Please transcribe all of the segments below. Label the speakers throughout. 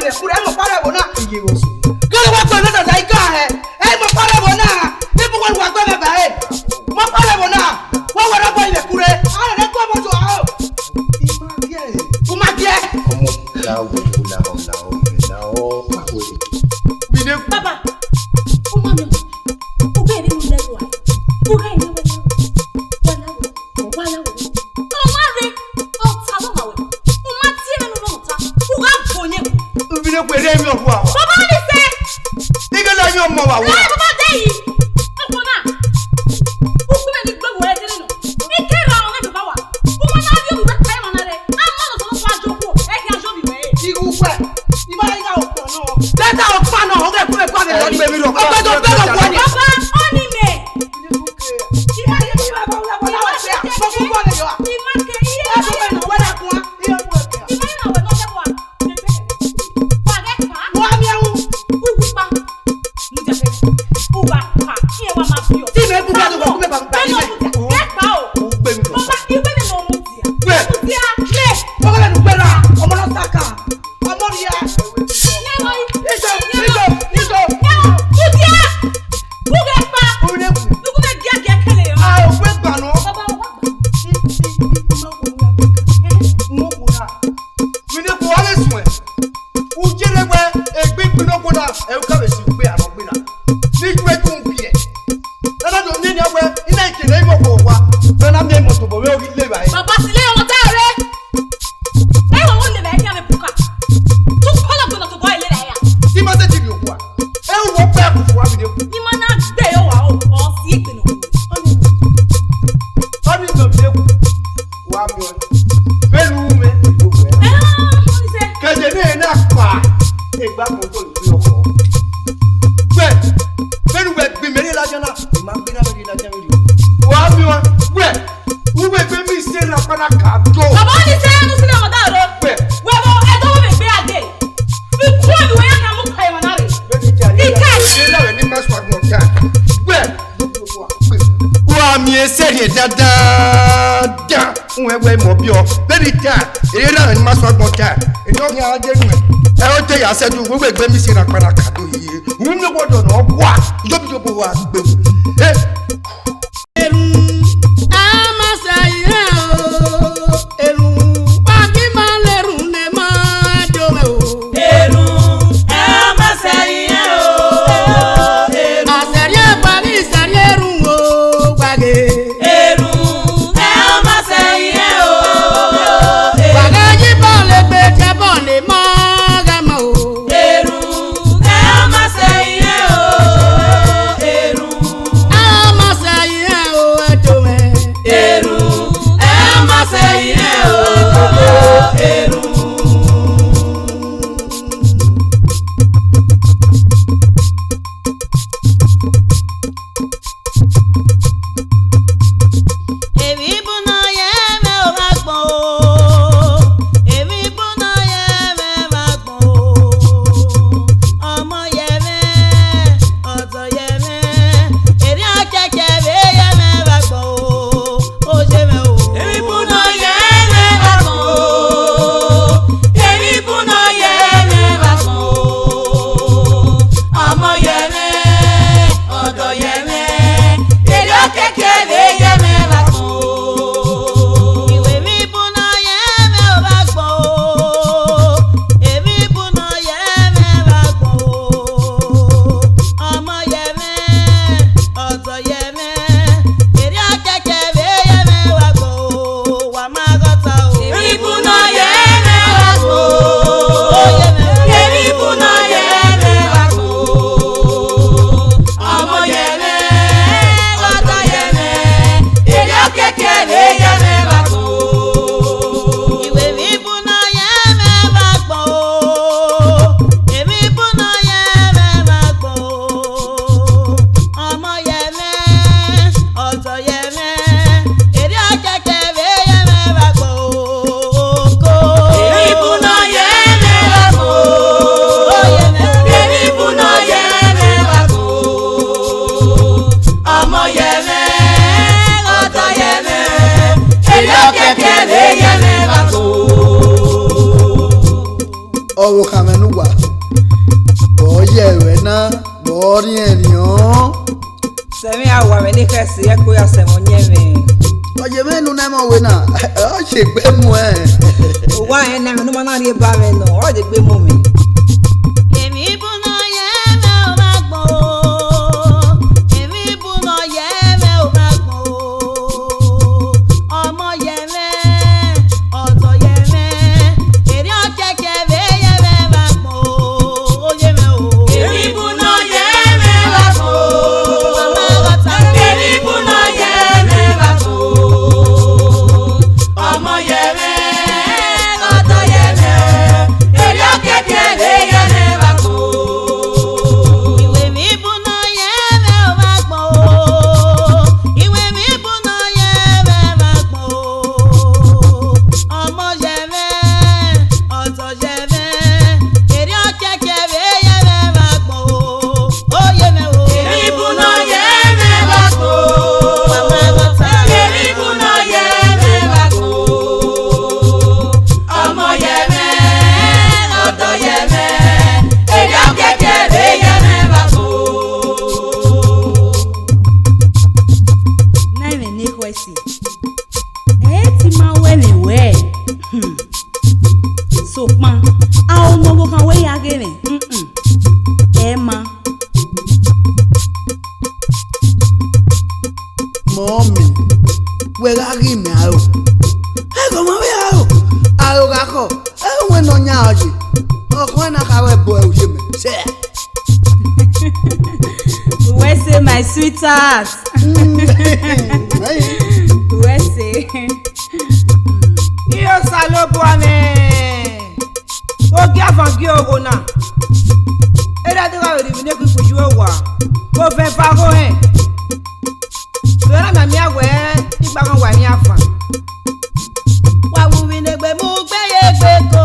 Speaker 1: ile kure mo pare bona iye wo so gele wa gbe na da ika he mo pare bona ni bu wa gbe baba he mo pare bona wa wa gbe ile kure ara re ko mo so a o ma die omo la o we dey baba o ma mi o be ni mo le wa o ga ni wala o ma re o ta lo ma we o ma ti me no ta o ga bonye o bi ne pere mi ofu awo baba ni se diga la yo mo wa wo baba dey o ko na o ku me ni gbe wo e dire no ni ke ra o me baba wa o ma na bi o be kai ma na re a ma no so fa joko e ki ajo bi we igu pe ni ma ina o ko no leta o pa no o ge ku me kwa me o be mi ro o be do be ro kwa ni baba o ni me ti ma ye bi baba wa wa wa se mo ku ko le yo ti ma ke iye o be no wa da kwa iye mo ke ti ma na we no se wa wa ge pa wa mi awu u pa mu ja fe u ba pa iye wa ma fi o ti me bu ba do ku me ba ba ni me ge pa o u gbe mi baba iwe ni mo mu ti a le o ga nu gbe ra ọmọ lo saka ọmọ ri ya le mo iso u ti a u ge pa u ne ku du ku me ge kele yo a o gbe gba no baba wa mo ko na mi ne ko ale sun e u jele gbe egbe pino ko na e o ka be si gbe aro gbe na ni gbe tu n pie na do ni ni agbe ina ikele mo ko wa na me mo to bo we o le ba e baba si le o ta re e wo le ba e ya me puka tu ko la gbe to bo ile le ya ti ma se ti bi o wa e wo pe ku fu wa bi de ku ni ma na gbe yo wa o si ikpe no oni do bi de ku wa mi o pelu me o we oni se keje ni na pa egba mo to lu oko gbe pelu gbe me ni la jana ma gbe na me la jana mi wa mi wa gbe u gbe mi se na pa na ka do baba ni se nu sile mo da ro gbe we bo e do me gbe ade bi ku ni we ya na mo kai wa na re ika se la we ni ma so agbon ka gbe wa mi e se ri dada da un egbe mo bi o baby ka ere na ni ma so agbon ka e do ni aje nu e o te ya se du gbogbo egbe mi se na pa na ka do yi un mi gbodo no wa jobi wa gbe
Speaker 2: Owo kamenu wa ni kesi e ko ya se mo nyeme.
Speaker 3: Oye me nu na mo we na. O se gbe mu e.
Speaker 2: O wa en na nu ma na ri ba me no. O de gbe mu mi.
Speaker 1: Èmi bu no ye me o ma gbon o. Èmi bu no ye me o ma gbon o. Ọmọ ye me, ọ̀tọ̀ ye me. Eri o keke be ye me ma gbon o. O ye me o. Èmi bu no ye me ma gbon o. Mama gota. Èmi bu no ye me ma gbon o. Ọmọ ye me, ọ̀tọ̀ ye me. Eri o keke be ye me ma gbon o. Ìwé mi bu no ye me o ma gbon o. Ìwé mi bu no ye me ma gbon o. Ọmọ ye me, ọ̀tọ̀ ye me. Eri o keke be ye me ma gbon o. O ye me o. Èmi bu no ye me ma gbon o. Mama gota. Èmi bu no ye me ma gbon o. Ọmọ ye me, ọ̀tọ̀ ye me. Eri o keke be ye me ma gbon o.
Speaker 4: Na me ni kwesi. Ti ma we ni we. So pan. A o mo go kan we ya gene. Ma.
Speaker 3: Mommy, we ga gi me aro. E go mo we aro. Aro ga ko. E we no nya oji. O ko na ka we bo e o se me. Se.
Speaker 4: We say my sweetheart. We say.
Speaker 2: Iyo salobo ame. O gi afan gi ogo na. Era de wa ri ne ku ju wa. Ko fe fa ko he. Bera na mi awe igba kan wa ni afan.
Speaker 1: Wa wu mi negbe mu gbe ye gbe ko.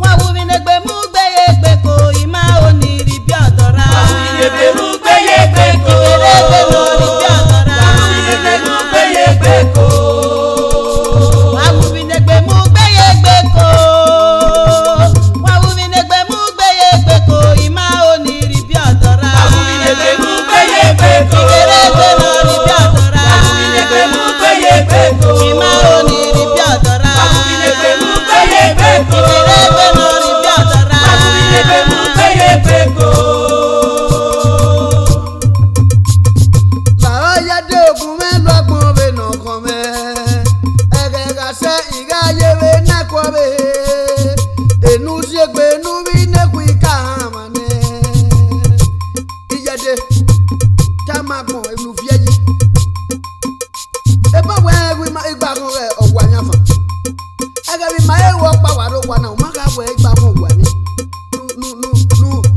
Speaker 1: Wa wu mi negbe mu gbe ye gbe ko. Ima oni ri bi odora. Wa wu mi negbe mu gbe ye gbe ko. Ìrègbè mo ri bi odora. Wa wu mi negbe mu gbe ye gbe ko. Wa wu mi negbe mu gbe ye gbe ko. Wa wu mi negbe mu gbe ye gbe ko. Ima oni ri bi odora. Wa wu mi negbe mu gbe ye gbe ko. Ìrègbè mo ri bi odora. Wa wu mi negbe mu gbe ye gbe ko. Ima oni ri bi odora. Wa wu mi negbe mu gbe ye gbe ko. Ìrègbè mo ri bi odora. Wa wu mi negbe mu gbe ye gbe ko.
Speaker 3: La oya de ogun me lo agbon be no kan me. Ege ga se iga ye we na ko be. Enu se gbe nu bi ne ku ika ma ne. Iyade ta ma gbon enu fi eyi. E ba we ma igba kan re owa yan fa. Ege bi ma e wo pa wa ro wa na o ma ka we igba kan wa mi.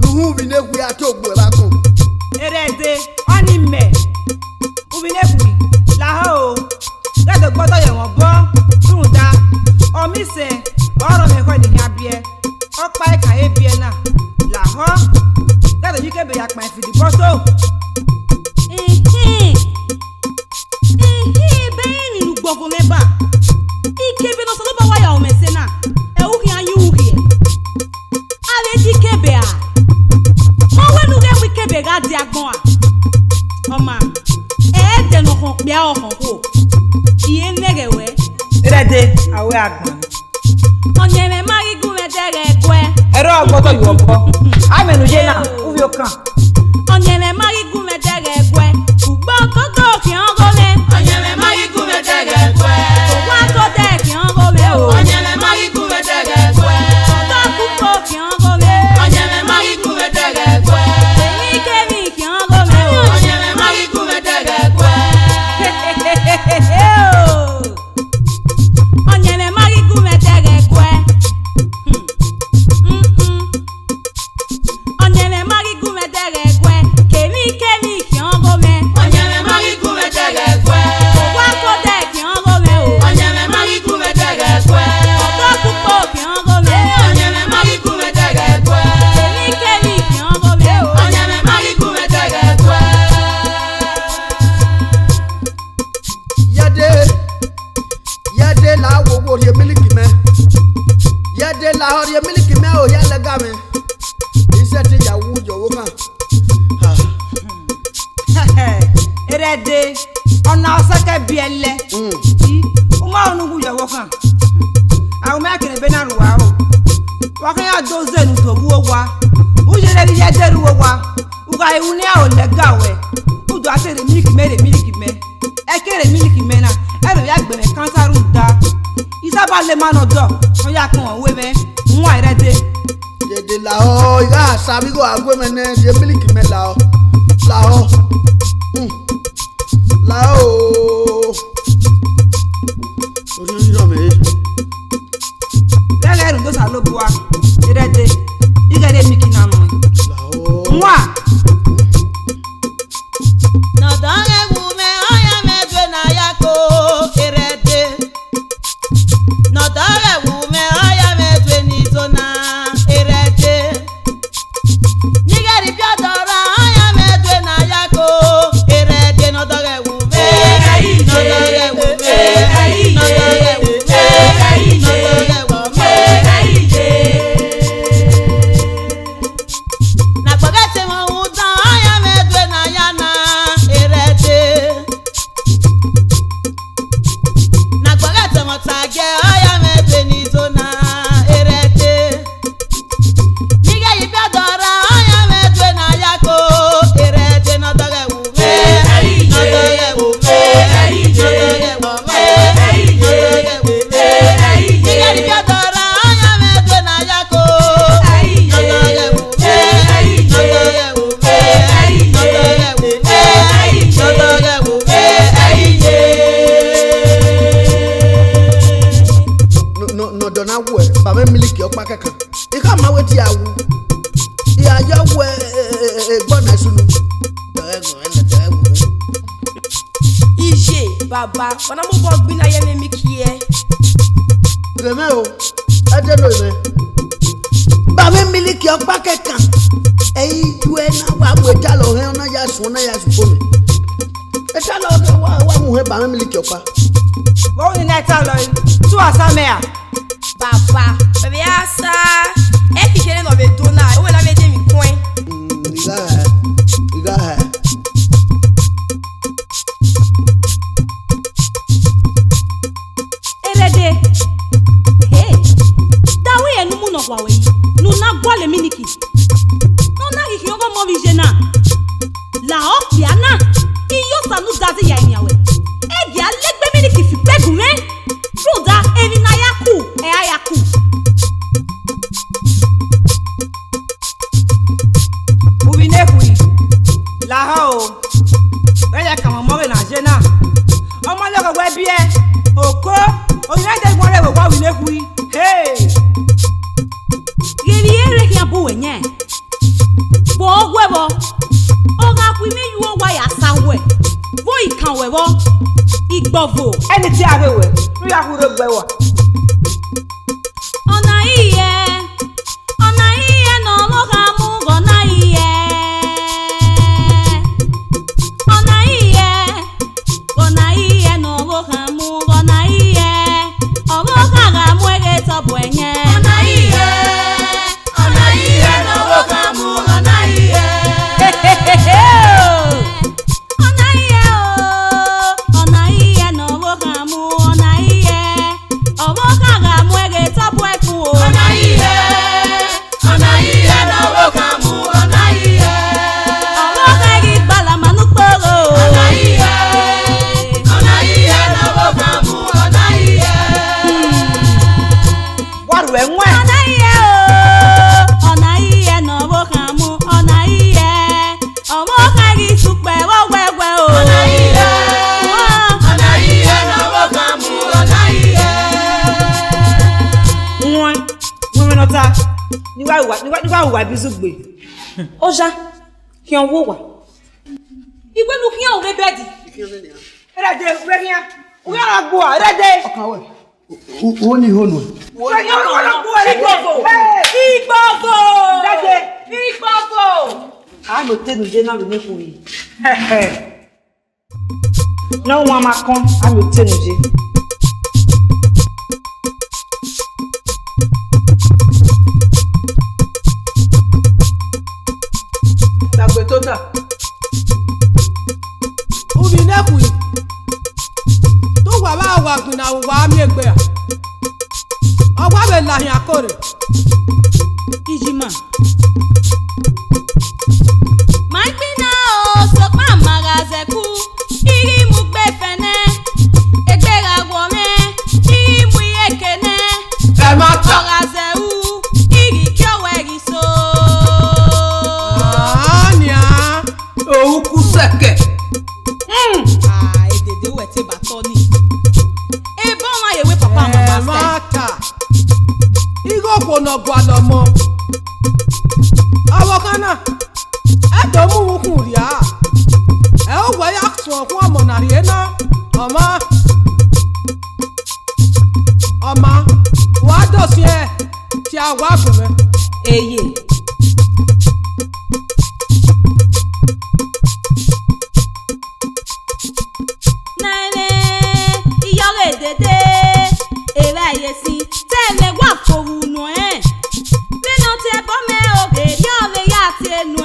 Speaker 3: Nu hu bi ne ku ya to gbo e ba kan.
Speaker 2: Erede oni me. Ubi ne ku la ho. Ga de gbodo ye won bo. Tun da. O mi se oro me ko ni abie. O pa e kan e bie na. La ho. Ga de yike be ya pa fi di boto.
Speaker 4: Bẹ́ẹ̀ nínú gbogbo mẹ́bà. Ikebe no solo ba wa ya o mesena. E u kan yu hu ye. Ale di kebe a. Mo we nu ge wi kebe ga di agbon a. Oma. De no kon pe o kon ko. Iye negewe.
Speaker 2: Erede awe agban.
Speaker 4: Onye me mari gu me dere kwe.
Speaker 2: Ero ogbodo yo bo. Amenu je na ubi okan.
Speaker 4: Onye me mari gu me dere kwe. Ugbo koto ki on go me.
Speaker 1: Onye me mari gu me dere kwe.
Speaker 4: Wa ko de ki on go me o.
Speaker 1: Onye me mari gu me dere kwe.
Speaker 4: To ku ko ki on go me.
Speaker 1: Onye me mari gu me dere kwe.
Speaker 4: Kemi ki on go me o.
Speaker 1: Onye me mari gu me dere kwe.
Speaker 4: Onye me mari gu me dere kwe. Onye me mari gu me dere kwe. Kemi ki on go me.
Speaker 1: Onye me mari gu me dere kwe.
Speaker 4: Wa ko de ki on go me o.
Speaker 1: Onye me mari gu me dere kwe.
Speaker 4: To ku ko ki on go me.
Speaker 1: Onye me mari gu me dere kwe.
Speaker 4: Kemi ki on go me o.
Speaker 1: Onye me mari gu me dere kwe.
Speaker 3: Yade la wo ye miliki me. Yade la ho ye miliki me o ya lega me. Ise ti ya wu jo wo kan.
Speaker 2: irede ona osaka biele uma onu guya wokan awon me kene bena ruwa o wakan ya doze nu to buwo wa ujere ri je deru wo wa uga iwuni a o lega we udo atere miliki me ekere miliki me na ero ya gbe me kansaru da isaba le ma no do o ya kan we me nwa irede
Speaker 3: de la o ya sabi go agwe me ne de miliki me la o la o ori ro me
Speaker 2: lele ru do sa lo buwa irede igere miliki na no
Speaker 3: la o
Speaker 2: nwa
Speaker 5: no don ewu me oya me dwe na yako irede no don ewu me oya me dwe ni zona irede nigeri bi odora oya me dwe na yako irede no don ewu me no don ewu me no don ewu me no don ewu me na gbagate mo udan oya me dwe na yana irede na gbagate mo tage oya me dwe ni zona irede niga yi bi odora oya me dwe na yako irede no don ewu me no don ewu me no don ewu me no don ewu me niga yi bi odora oya me dwe na yako no don ewu me no don ewu me no don ewu me no don ewu me
Speaker 3: no dona we ba me miliki opa kankan e ka ma we ti awu ya ya we gbona sunu
Speaker 1: Ije baba ona mo bo gbina ye me mikie
Speaker 3: reme o ade lo me ba me miliki opa kankan we na wa we ta lo he na ya sun na ya su mi e ta lo wa mu he ba me miliki opa
Speaker 2: wo ni na ta lo tu asame a
Speaker 1: baba bebe asa e ki kere no be dona o we na me de mi coin
Speaker 3: iga ha
Speaker 4: erede hey dawe enu mu no kwa we nu na gwale miniki no na ki yogo mo vijena la okiana iyo sanu dati ya eniawe e dia legbe miniki fi pegun re ruda eni na yaku e ayaku
Speaker 2: ubinekui la ho oya kama mo na jena omo le ko we bie oko oyire de gbore we wa ubinekui hey
Speaker 4: yeri ere ki abu wenye bo ogwebo oga ku ime yu wa ya sawe bo ikan webo igbovo
Speaker 2: eni ti arewe ru ya ku ro gbe wa
Speaker 4: ona iye no mo ga mu go na iye ona iye no mo ga mu go na iye obo ga mu ege to bwenye ona iye no mo ga mu go na iye ona iye no mo ga mu ona iye obo ga mu ege to bweku ona iye no mo ga mu ona iye obo ga gi bala manu poro ona iye no mo ga mu ona iye
Speaker 2: waru enwe
Speaker 4: ona iye no mo ga mu ona iye obo ga gi supe wewe o ona iye no mo ga mu ona iye
Speaker 2: nwa nwe nota ni wa bizugbe
Speaker 1: oja ki on wo wa igbe nu ki on be bedi
Speaker 2: erede weria we ara gbo erede
Speaker 3: okan we o ni honu
Speaker 2: we ara gbo
Speaker 1: igbovo
Speaker 2: a lo tenu je na mi ku yi no wa ma kan a lo tenu je dagbe tota
Speaker 3: ubi ne
Speaker 2: ekwi tu wa ba wa gbina wa mi egbe a ọgwa be lahin akore
Speaker 4: Ijima. Magbina o sopa magazeku iri mu gbe fene egbera gwome iri mu yekene magazewu iri kyoweri so
Speaker 2: ania
Speaker 3: Òun kú sẹ̀kẹ̀.
Speaker 4: edede wete batoni ebo wa yewe papa mama se
Speaker 2: mata igo kwono gwalomo awo kana e do mu hukun ria e o we ya so fún ọmọ na rie na ọmọ wa do si e ti awa gunme
Speaker 4: eye nane iyore dede ere ayesi tele wa foruno bino te bo me oge yore ya ti enu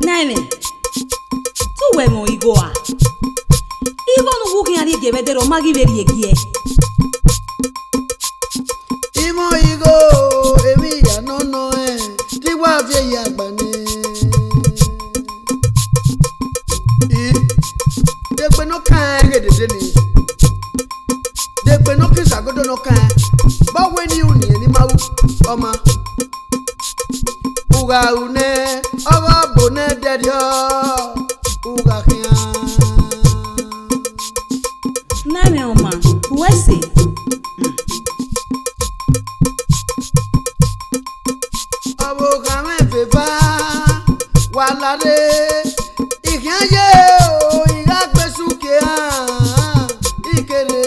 Speaker 4: nane tu we mo igo a igo no wuki ari gebedero magi veri egie
Speaker 3: Imo igo èmi ya nono tí wá fi ya gbani. Degbe no kan gedede ni. Degbe no kisa godo no kan. Bawe ni uni ni mawu ọma. Uga une ogo bone dedio. Uga kian.
Speaker 4: nane oma wese
Speaker 3: Abo kame fefa walade ikianye o igagbesuke ikere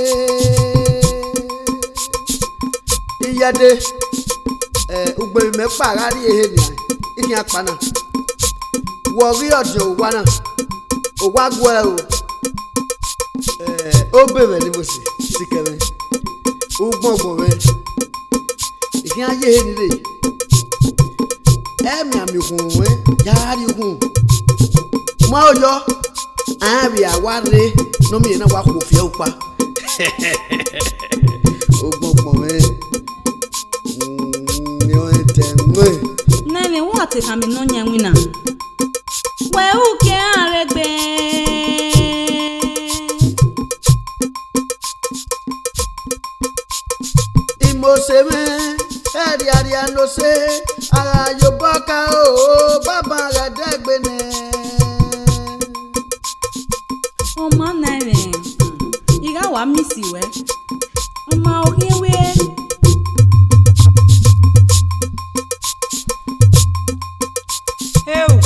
Speaker 3: iyade ugbe me parari ehenia ikin apana wo ri ojo wa na o wa gwe o bebe ni mo se sikere o gbongbon me ikin aye ni re emi ami hunwe yari hun ma ojo ari aware no mi na wa ko fi opa ogbongbon me ni o tenwe
Speaker 4: nane wa te kami no nyanwina we uke aregbe
Speaker 3: imoseme eri no se ara yo boka o baba ga degbene
Speaker 4: ọma nane iga wa misi we ọma ohewe
Speaker 2: eu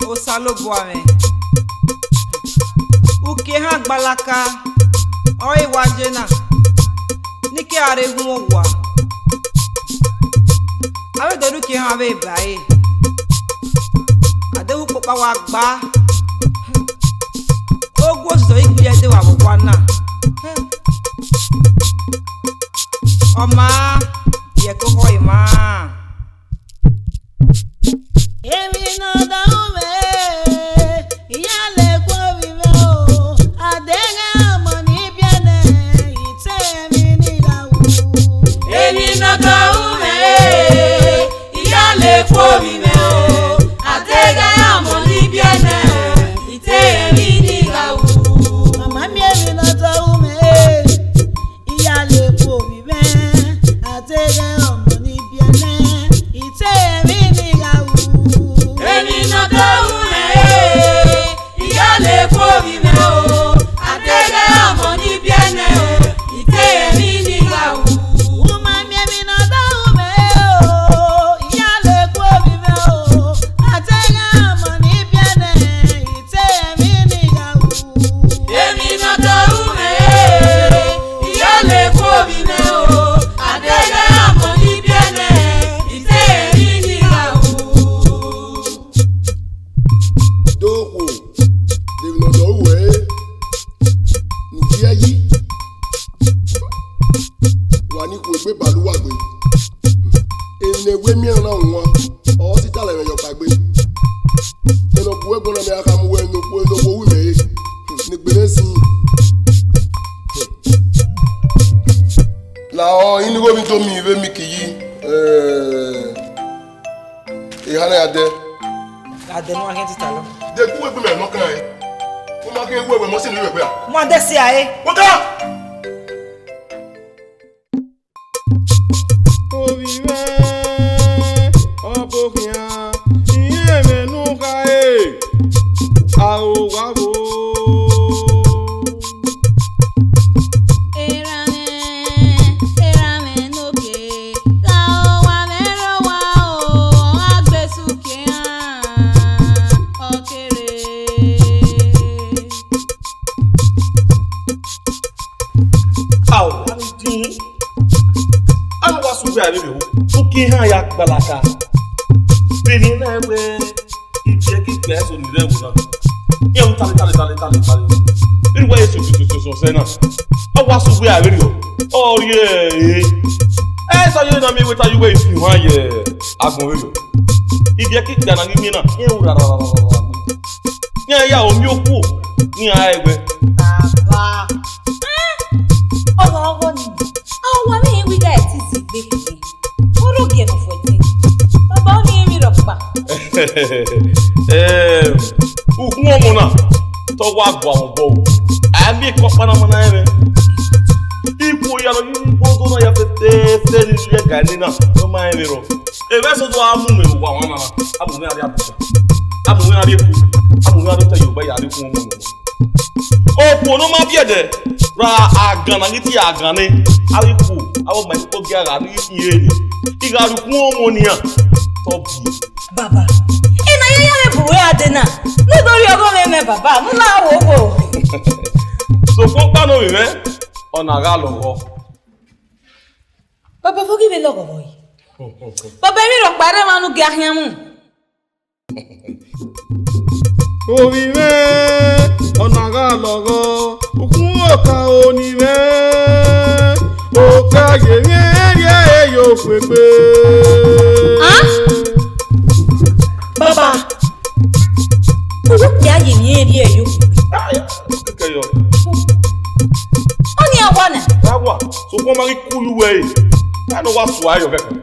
Speaker 2: o salobo ame uke ha gbalaka o iwaje na nike are gun owa awe dodu ke ha be bae adewu popa wa gba ogwo so igbe de wa wo na ọma ye ko hoy ma
Speaker 5: Èmi náà dáhùn mẹ́, ìyá lè kó mi mẹ́ o. Àdéhùn àmọ́ níbi ẹ̀nẹ̀, ìtẹ́ mi níyàwó.
Speaker 1: Èmi nàka ume, ìyá lè kó mi mẹ́ o. Àtẹ̀gẹ́ àmọ́ níbi ẹ̀nẹ̀, ìtẹ́ èmi níyàwó.
Speaker 5: Màmá mi èmi náà dáhùn mẹ́, ìyá lè kó mi mẹ́. Àdéhùn àmọ́ níbi ẹ̀nẹ̀, ìtẹ́ mi níyàwó.
Speaker 1: Èmi nàka ume, ìyá lè kó mi mẹ́ o. Àtẹ̀gẹ́ àmọ́ níbi ẹ̀nẹ̀, ìtẹ́ èmi níyàwó.
Speaker 5: Màmá mi èmi náà dáhùn mẹ́ o, ìyá lè kó mi mẹ́ o.
Speaker 6: ihana ya de.
Speaker 2: Ade no ahenti talo.
Speaker 6: De ku we be me no kan e. Mo ma ke we mo se ni we pe a.
Speaker 2: Mo ade si aye.
Speaker 6: Wota!
Speaker 7: Ovive Akobeghian iye menu ka e. Awo wabo. Kiha ya balaka Benin na we ije ki peso ni rewu na ye un tali iri wa yesu so se na o wa su we ari o oh yeah so you na me we ta you we fi wan ye agun we yo ije ki gba na mi na ye u rara ye ya o mi oku ni a egbe
Speaker 4: baba ogo ni awa mi we ga ti si gbe Ologie no foi. Baba ni mi ropa.
Speaker 7: Ukun omo na to wa gbo awon bo. Ami ko pana mo na ere. Ipo ya lo ni bozo na ya fete ni le ga ni na no ma ere ro. E be so do amu me wa wa na. Amu me ari abuja. Amu me ari ku. Amu me ari ta yo ba ya ri kun omo. Opo no ma biede. Ra agana ni ti agane. Ari ku. Awo ma ko gi ara ni yeye. Igaru kun omo ni a tobi
Speaker 4: baba ina yeye le buwe adena nítorí ogo me baba no la wo go
Speaker 7: so ko pa no we ona ga logo
Speaker 4: baba fogi be logo boy baba mi ro pare manu gi ahian mu
Speaker 7: Ovive ona ga logo ukun oka onive oka ye yo pepe
Speaker 4: baba owo ki aye ni eri eyo
Speaker 7: keyo
Speaker 4: oni awana
Speaker 7: awa so ko mari kulu we ano wa so ayo keke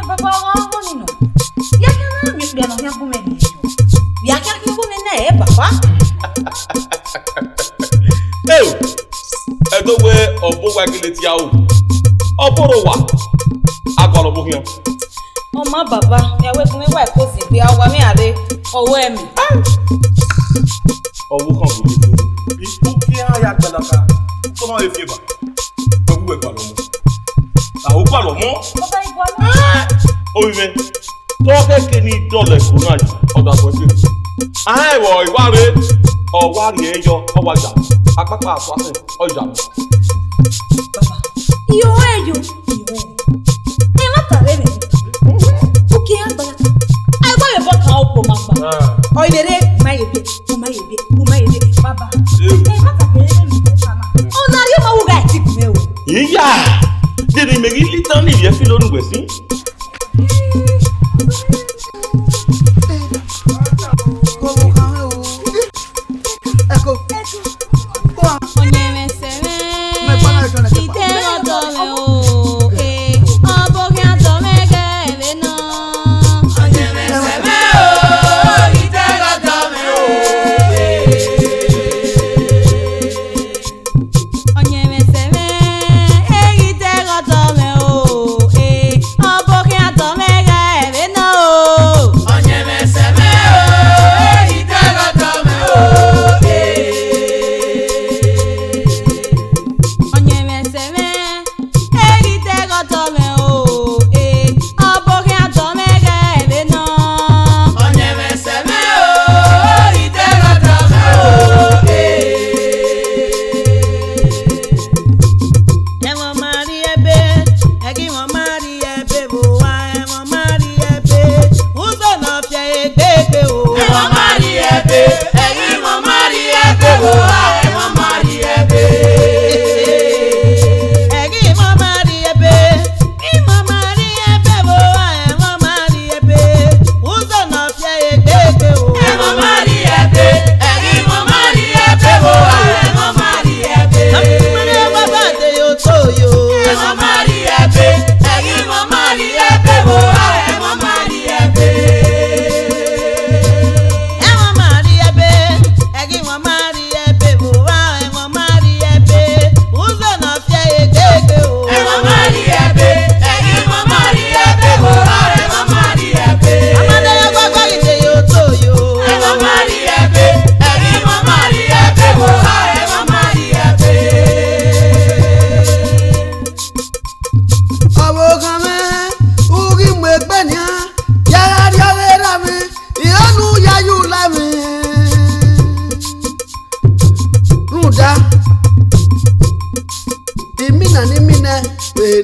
Speaker 4: baba wa oni no ya kana mi pe no ya bu me ni ya ka ki bu me na baba
Speaker 7: Edo we obo wa gele ti awo oboro wa agolo Akobeghian
Speaker 4: o ma baba ya we fun mi wa ko si pe awa mi are owo emi
Speaker 7: owo kan go ni ipo ki aya gbalaka to ma e fieba gbogbo e gba lo mo awo gba lo mo
Speaker 4: baba igbo
Speaker 7: Oive to keke ni dole ko na odo agbo se wo iware o wa ri eyo o wa ja apapa aso ase oja
Speaker 4: baba iyo eyo e ma tare mi o ki agbara ai gba le bokan opo ma gba o ilere mayebe baba e ma tare mi sana o na ri ma wo ga ti me o
Speaker 7: iya dede me ri litan ni ye fi lorun gbe si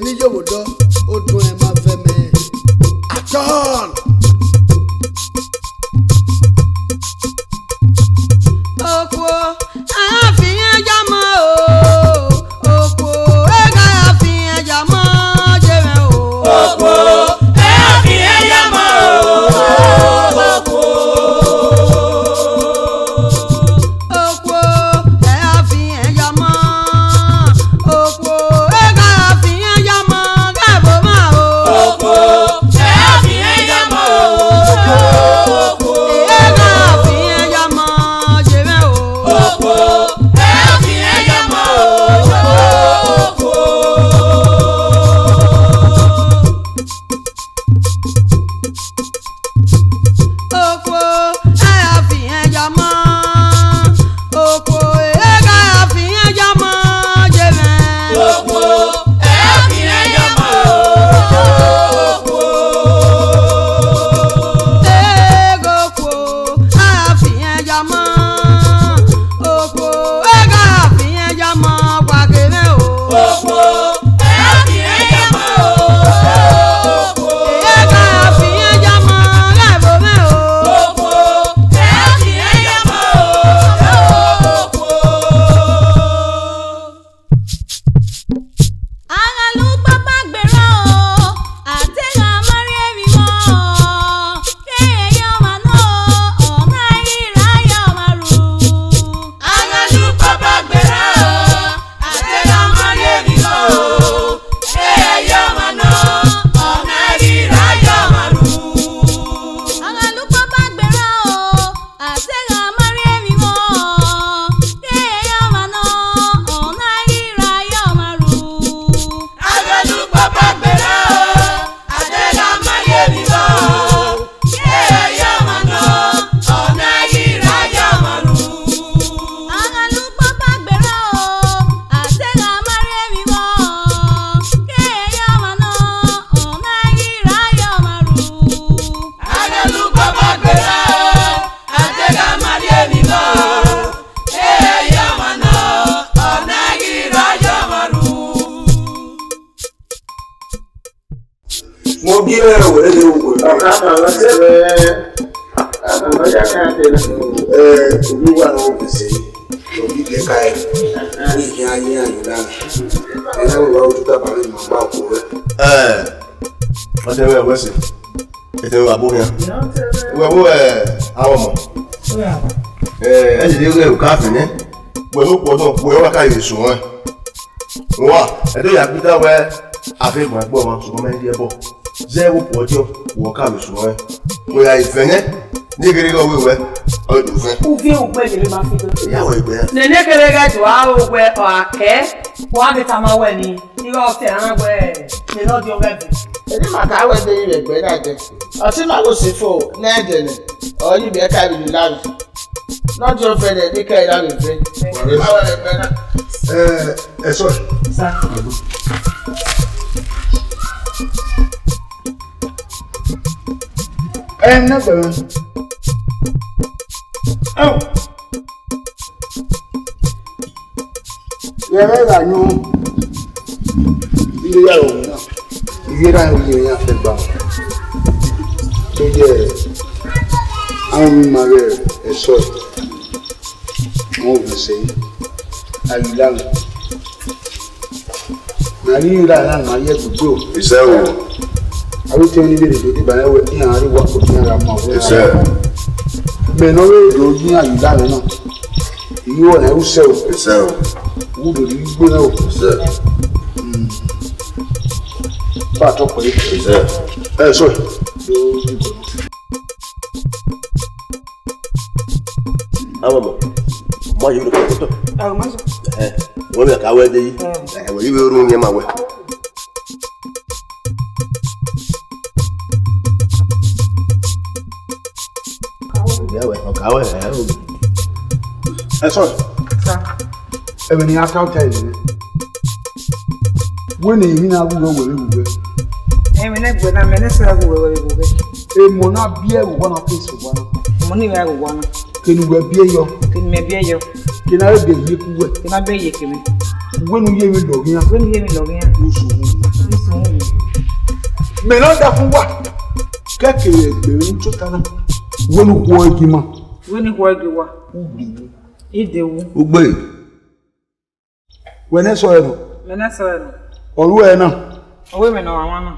Speaker 3: ní yòmùdọ́ ó dún ẹ máa fẹ́ mẹ́ àjọ́n.
Speaker 5: Oko àfihàn jámọ́ o, oko ẹ̀ka àfihàn jámọ́ jẹ́rẹ̀ o.
Speaker 1: Oko àfihàn jámọ́ o, oko.
Speaker 5: Oko àfihàn jámọ́, oko ẹ̀ka àfihàn jámọ́ káàbọ̀ máa o.
Speaker 1: Oko àfihàn jámọ́ o, oko.
Speaker 5: Ẹ̀ka àfihàn jámọ́ jẹ́rẹ̀ o.
Speaker 1: Oko àfihàn jámọ́ o, oko.
Speaker 5: Oko àfihàn jámọ́, oko ẹ̀ka àfihàn jámọ́ jẹ́rẹ̀.
Speaker 1: Oko àfihàn jámọ́ o, oko.
Speaker 5: Oko àfihàn jámọ́, oko ẹ̀ka àfihàn jámọ́ gbàgede o.
Speaker 1: Oko àfihàn jámọ́ o, oko.
Speaker 5: Ẹ̀ka àfihàn jámọ́ láìbọ̀mẹ́ o.
Speaker 1: Oko àfihàn jámọ́ o, oko.
Speaker 4: Agalu papa gbèrò àtẹ̀gà mọ́rí ẹ̀mí mọ́ kéèyàn máa ná ọ̀nà ìrà yọ̀ máa rù.
Speaker 1: Agalu papa gbèrò àtẹ̀gà mọ́rí ẹ̀mí mọ́ kéèyàn máa ná ọ̀nà ìrà yọ̀ máa rù.
Speaker 4: Agalu papa gbèrò àtẹ̀gà mọ́rí ẹ̀mí mọ́ kéèyàn máa ná ọ̀nà ìrà yọ̀ máa rù.
Speaker 1: Agalu papa gbèrò àtẹ̀gà mọ́rí ẹ̀mí mọ́ kéèyàn máa ná ọ̀nà ìrà yọ̀ máa rù.
Speaker 4: Agalu papa gbèrò àtẹ̀gà mọ́rí ẹ̀mí mọ́ kéèyàn máa ná ọ̀nà ìrà yọ̀ máa rù.
Speaker 1: Agalu papa gbèrò àtẹ̀gà mọ́rí ẹ̀mí mọ́ kéèyàn máa ná ọ̀nà ìrà yọ̀ máa rù.
Speaker 8: Mo bí ẹ̀rọ wẹ̀ lé wò ọ̀gá kan lọ́sẹ̀ rẹ̀ àtàlọ́jà kan tẹ̀lé. Òbí wà ní ọ́fíìsì òbí kẹ̀ka ẹ̀ ní ìyá ayé àyíká ẹ̀rọ ìwà ojú tàbá ní màmá òkú rẹ̀.
Speaker 6: Ọjọ́ ìwé ẹ̀wẹ́sì, ètò ìwé àbúrò ìwé ẹ̀wọ́ àwọn ọmọ. Ẹ ṣe dé ìwé ẹ̀rù káàfin ní. Pẹ̀lú pọ̀tọ̀ pé wọ́n ká ìrìsùn wọn. Wọ́n à, ẹ̀dọ́ ìyàgbé wẹ́ àfihàn ẹgbẹ́ wọn ṣùgbọ́n mẹ́rin díẹ̀ bọ̀. Zẹ́wọ́ pọ̀jọ́ wọ́n ká ìrìsùn wọn. Mo yà ìfẹ́ yẹn ní gẹ́gẹ́ ọwọ́ ìwẹ́ ọdún fẹ́.
Speaker 9: Uvi ugbe jere ma fi do.
Speaker 6: Ìyàwó ìgbẹ́ yẹn.
Speaker 9: Nene kere ga jo a ugbe o ake. Wa bi ta ma we ni. Iro ofe ran gbe. Ni no di o gbe.
Speaker 8: Ẹni màkà awẹ́ dé ìrẹ̀ gbẹ́ náà jẹ. Ọtí màá lọ sí fò náà jẹ nì. Ọ̀yìn bí ẹ̀ka ìlú lánàá. Lọ́jọ́ fẹ̀lẹ̀ ní ká ìlànà ìfẹ́. Báwo lẹ gbẹ náà?
Speaker 6: Ẹ sọ.
Speaker 9: Sa.
Speaker 3: Ẹ ń nẹ́gbẹ̀rún. Yẹ̀rẹ̀ ìrànú ilé yàrá òun náà. Ìyẹ́ra ìwé yẹn fẹ́ gbà wọ́n. Tó jẹ́ àwọn mímọ rẹ̀ ẹ̀ṣọ́ ẹ̀. Wọ́n ò fi ṣe àyíláàmù. Nàrí ìlànà máa yẹ gbogbo.
Speaker 6: Iṣẹ́ wo?
Speaker 3: Àwọn tí wọ́n ní bèrè lòdì bàrẹ́ wẹ̀ ní àárín wa kò ní ara mọ́ ọ̀wẹ́.
Speaker 6: Iṣẹ́.
Speaker 3: Bẹ̀rẹ̀ náà wéèrè ló ní àyíláàmù náà. Ìyí wọ̀ náà ẹ̀rúṣẹ́ o.
Speaker 6: Iṣẹ́ o.
Speaker 3: Wúlò ní gbóná o.
Speaker 6: Iṣẹ́.
Speaker 3: Bá a tọ́ pẹ̀lú.
Speaker 6: Iṣẹ́.
Speaker 3: Ẹ sọ ẹ̀.
Speaker 6: Àwọn ọmọ mọ yìí ló kọ́ tó.
Speaker 9: Àwọn ma so.
Speaker 6: Wọ́n mi kà wẹ́ dé yìí. Ẹ̀wọ̀n yìí wẹ́rù yẹn máa wẹ̀. Ọ̀kàwẹ̀
Speaker 3: Ẹ sọ ẹ̀. Ẹ̀mẹ̀ ni akáwùtà yìí ni. Wọ́n ní ìhìn náà wúwo wẹ̀rẹ̀ wúwo.
Speaker 9: Emi ne gbe na me ne se go we go be.
Speaker 3: Èèmọ̀ náà bí ẹ̀rù wọ́n náà fèsì wọ́n náà.
Speaker 9: Mo ni we go wana.
Speaker 3: Kẹnuwẹ̀ bí ẹyọ.
Speaker 9: Ke me bi eyo.
Speaker 3: Kẹnà ẹ̀dẹ̀ yé kú wẹ̀.
Speaker 9: Ke na be ye ke mi.
Speaker 3: Wẹ́nu yé mi lọ rí yẹn.
Speaker 9: We ni ye mi lo rin.
Speaker 3: Oṣù wo.
Speaker 8: Mais non, d'accord. Qu'est-ce que tu as dit? Vous nous croyez qui m'a?
Speaker 2: Vous nous croyez qui m'a? Idowu.
Speaker 8: Ugbe. Wene so eno.
Speaker 2: Mena so eno.
Speaker 8: Oru ena.
Speaker 2: Owe me no awana.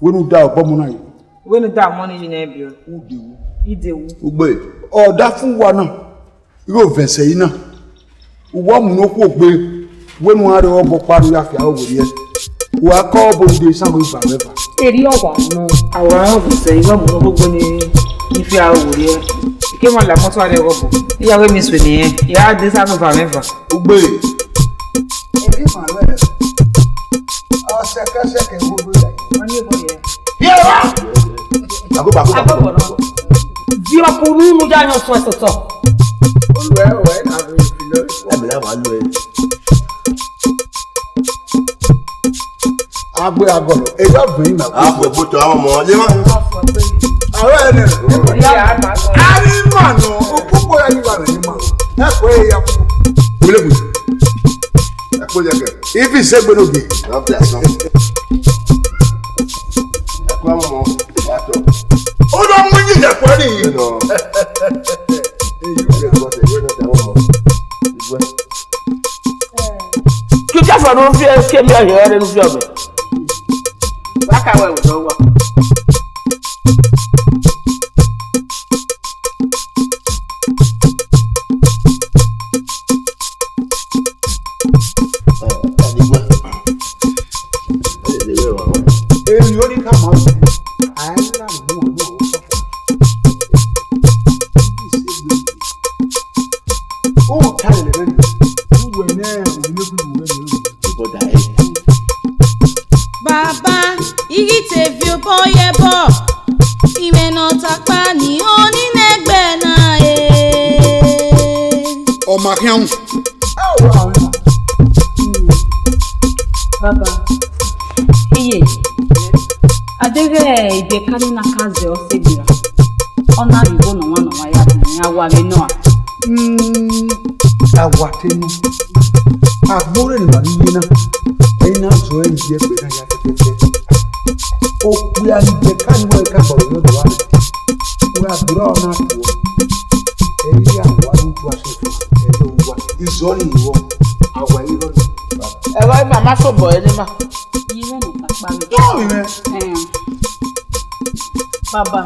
Speaker 8: Wenu da obo mu na yi.
Speaker 2: Wenu da mo ni na ebio.
Speaker 8: Idowu.
Speaker 2: Idowu.
Speaker 8: Ugbe. O da fun wa na. Iro vese yi na. Uwo mu no ku ogbe. Wenu are obo paru ya fi awo ri e. Wa ko bo de samu ifa meva.
Speaker 2: Eri owa no. Awa vese yi wa mu no gbogbo ni fi awo ri e. Ike mo la moto are robo. Iya we mi so ni e. Ya de samu ifa meva.
Speaker 8: Ugbe. Eri ma le. O seke gbogbo ya.
Speaker 2: Oni bo ye.
Speaker 8: Yewa. Agoba.
Speaker 9: Di okuru nu ja yan so eso.
Speaker 8: Oluwe na ri filo.
Speaker 6: Emi la wa lo e.
Speaker 8: Agbe agolo. Ejo bin na.
Speaker 6: Apo boto awon mo le ma.
Speaker 8: Awe ne. Ari manu, opupo ya ni wa ni ma. Na ko e ya ku. Wule bu. Na ko je ke. Ifi segbe no bi.
Speaker 6: God bless you. Akwa mo wato.
Speaker 8: O do mu ni je ko ni.
Speaker 6: No. You get what you know that one.
Speaker 9: Tu já falou que me ajuda no filme. Vai cair o jogo.
Speaker 8: Ele ori ka ma. Ai na mu no. O tale le ni. U we ne o ni ku we ni.
Speaker 5: Baba, igi te fi o boye bo. Ime no takpa ni oni negbe na e.
Speaker 8: O ma kian.
Speaker 4: Baba. Iye. Adege ibe kani na kaze osebira. Ona ribo no wa ya ni awa mi no a.
Speaker 8: Awatenu. Agbore ni ma ni na. Ina so en je pe na ya tete. O pe ani je kan wo ka bo yo do wa. Wa bro na to. Eri awa ni to aso. E do wa. Izori wo. Awa yi ro.
Speaker 9: E wa mama so boy ni ma.
Speaker 4: Iye no takpa mi.
Speaker 8: No me.
Speaker 4: Baba.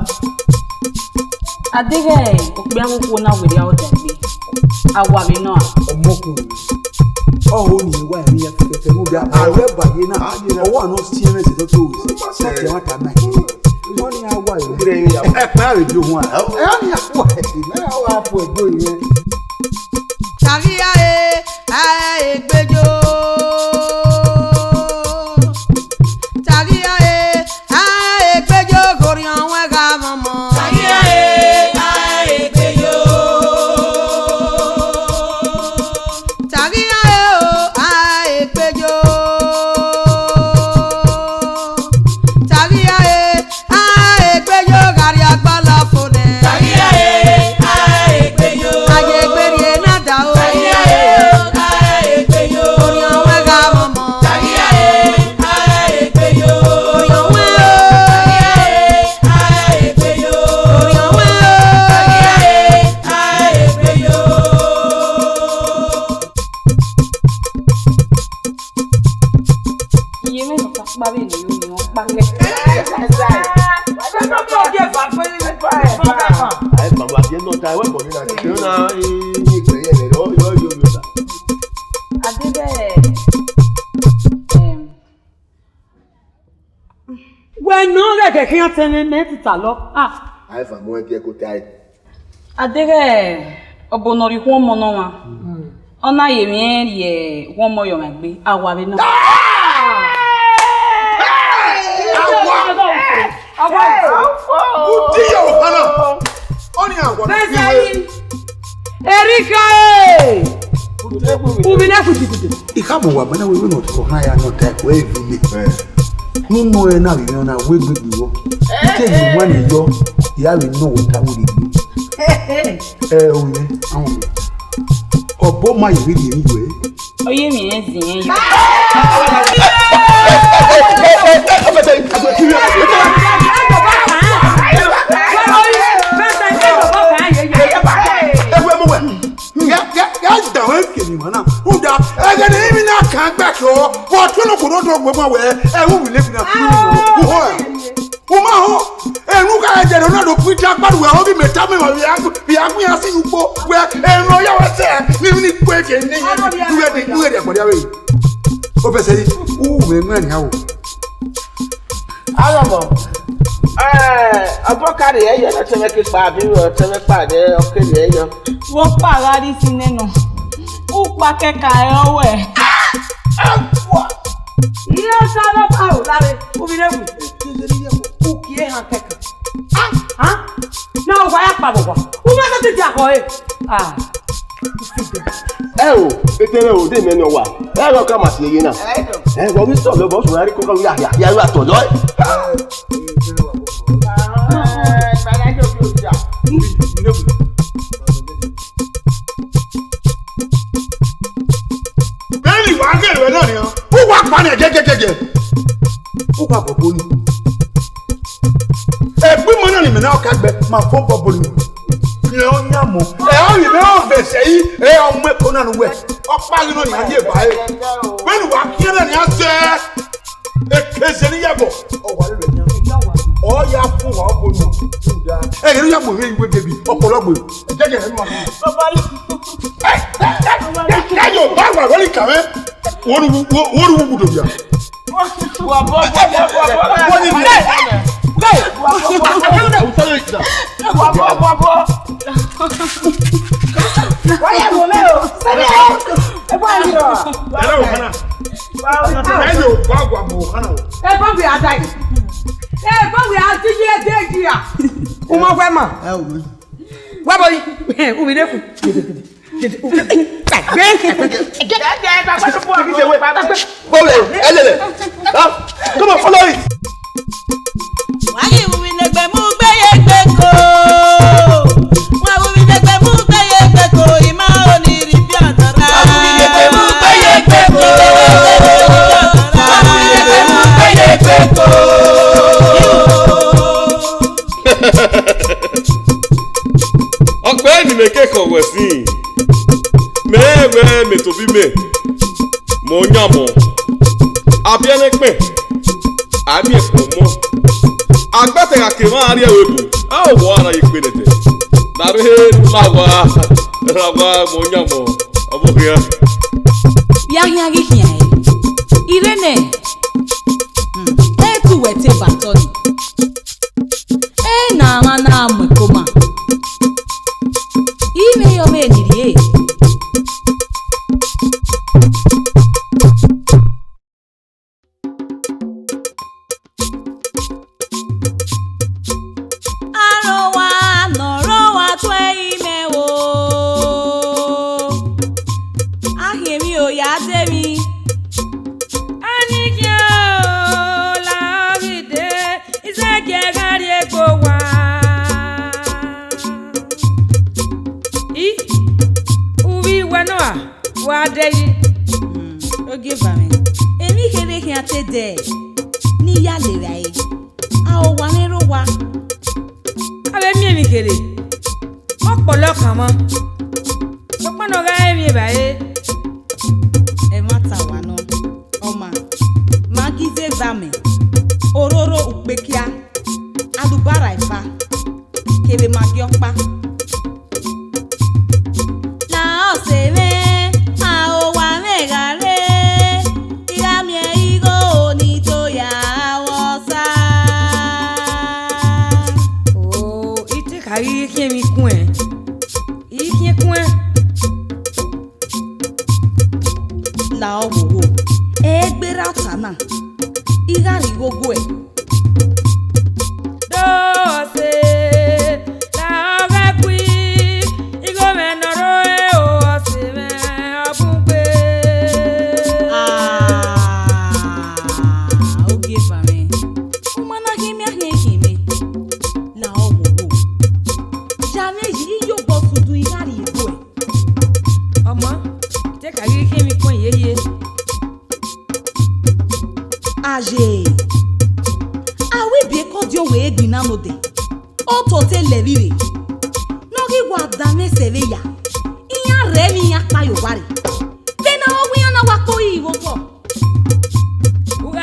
Speaker 4: Adege okpe anwo na were ya odagbe. Awa mi no a.
Speaker 8: Omokunrin. Oh, ni wa ri ya tete no bia. Awe baye na. Owo no stiere se to to. Se te wa ta na. Mo ni awa yo. E pa re bi ohun a. E ni awa. Na awa po egbo yen.
Speaker 5: Tagia egbejo. Tagia egbejo gori anwe ga momo. Tagia egbejo. Tagia egbejo. Tagia egbejo gari agbala fone. Tagia egbejo. Aye gberi na da o. Tagia egbejo. Gori anwe ga momo. Tagia egbejo. Gori anwe egbejo. Gori anwe egbejo.
Speaker 4: Iye me no takpa bi ni yo ni won pa ke.
Speaker 6: Ai mama ti no ta we mo ni na ti na ni pe ye le yo ta.
Speaker 4: Adege
Speaker 9: Bueno, que kian tene me ti ta lo. Ah.
Speaker 6: Ai fa mo e ko tai.
Speaker 4: Adege obonori ho mo no wa. Ona ye mi ye ho mo yo magbe awa mi no.
Speaker 8: Udiyo hana. Oni awa.
Speaker 9: Erika Ubi na kuti.
Speaker 8: Ikamo wa bana we no to ha ya no ta we vi me. Nunu e na we na we gbe biwo. Ike yi wa ni yo. Ya we no wo ta wo di. O ye awon. Obo ma yi ri ni we.
Speaker 4: Oye mi ezi yen yo.
Speaker 8: mama we who will live now Uma enu ka je no do put akpadu we ho bi meta me we agun ya si ugbo we enu ya we se ni gbe ke ni we de ko dia we o fe se me mu ani hawo
Speaker 10: Alomo abokare ye na teme ke pa bi o teme pa de okere ye
Speaker 4: wọ́n pàrọ̀ sí nínú ó pa kẹ́kà ẹ̀ ọwọ́ ẹ̀.
Speaker 9: Iye sábà pàrọ̀ láre obìnrin kù kí ẹ̀ hàn kẹ́kà. Náà wáyà pàbọ̀bọ̀ ó má tètè di àkọ́ ẹ̀.
Speaker 6: O etere o de meni wa ro ka ma se ye na ro mi so lo bo so ri ko ka ya wa to lo
Speaker 8: Bẹ́ẹ̀ni wà á gẹ̀rẹ̀ náà ni ọ́. Ó wà pa ní ẹ̀jẹ̀jẹ̀jẹ̀. Ó wà bọ̀ bọ́ọ̀lù. Ẹ̀gbọ́n mọ́ náà ni mìíràn ọ̀ka gbẹ máa fọ́ bọ̀ bọ́ọ̀lù. Ìyẹn ó ní àmọ́. Ẹ̀ ọ́ yìí náà bẹ̀sẹ̀ yìí ẹ̀ ọmọ ẹ̀kọ́ náà ni wẹ̀. Ọ̀pá yìí náà ni adé ìbá yẹ. Bẹ́ẹ̀ni wà á kí náà ni á sẹ́ èkéṣe ní yẹ̀bọ̀. Ọ̀wà rẹ̀ yẹn. Ọ̀ yà fún wa ọ̀bọ̀ náà. Ẹ̀yìn ló yà mọ̀ ìwé bèbí ọ̀pọ̀lọpọ̀ ẹ̀jẹ̀jẹ̀ ẹ̀ mọ̀. Ẹ̀jọ̀ bá wà lórí kàwé. Wọ́n rú gbùdọ̀ bíà.
Speaker 6: Come on, follow it.
Speaker 5: Wáyé wùmí lẹ́gbẹ̀ẹ́ mú gbẹ́yẹ gbẹ́kọ̀. Wọ́n wùmí lẹ́gbẹ̀ẹ́ mú gbẹ́yẹ gbẹ́kọ̀. Ìmá òní rí bí àtàrà. Wọ́n wùmí lẹ́gbẹ̀ẹ́ mú gbẹ́yẹ gbẹ́kọ̀. Wọ́n wùmí lẹ́gbẹ̀ẹ́ mú gbẹ́yẹ gbẹ́kọ̀.
Speaker 7: Ọ̀pẹ́ ni mẹ́kẹ́kọ̀ọ́ wẹ̀ sí i. Mẹ́ẹ̀mẹ́ mẹ́tòbí mẹ́. Mo ń yàn mọ́. Abiẹ́nẹ́pẹ̀. Àmì ẹ̀kọ́ mọ́. Agbẹ́tẹ̀ àkè máa rí ẹ̀wẹ̀ bù. A ò wọ ara yìí pé nẹ̀tẹ̀. Nàbí làwa mo ń yàn mọ́. Ọmọkùnrin.
Speaker 4: Bíáhíá rí hìá ẹ̀. Irene. Ẹ̀ tù wẹ̀ tẹ̀ bàtọ́ ni. Ẹ̀ nà-àmà nà-àmù ẹ̀kọ́ mà. Ime yọ mẹ́ nìrí ẹ̀. Oge bami. Emi kere hia te de. Ni ya le rai. A o wa nero wa.
Speaker 2: Abe mi emi kere. Ọpọlọ kan mọ́. Gbogbo náà ga emi báyé.
Speaker 4: Ẹ má ta wá náà. Ọmọ. Magize vame. Ororo ukpekia. Alubara ifa. Kebe magi ọpa. La ọ̀sẹ̀ mẹ́.
Speaker 2: Aí quem me conhe? E quem conhe?
Speaker 4: La owo. Egbera otana. Igari gogo e.
Speaker 2: Dose la ogakwi igo menoro e o osime abugbe.
Speaker 4: Oge fami. Umana gimi ahne gimi. La owo. Jameji yo bosu du igari ego e.
Speaker 2: Ọmọ, jẹ́ ká rí kí mi pọ́n yéye.
Speaker 4: Aje. Awe bie kodio we egbina no de. Oto te levire. Nogi wa dame seveya. Iya re mi ya pa yo wari. Bena owi ana wa ko iwo ko.
Speaker 2: Uga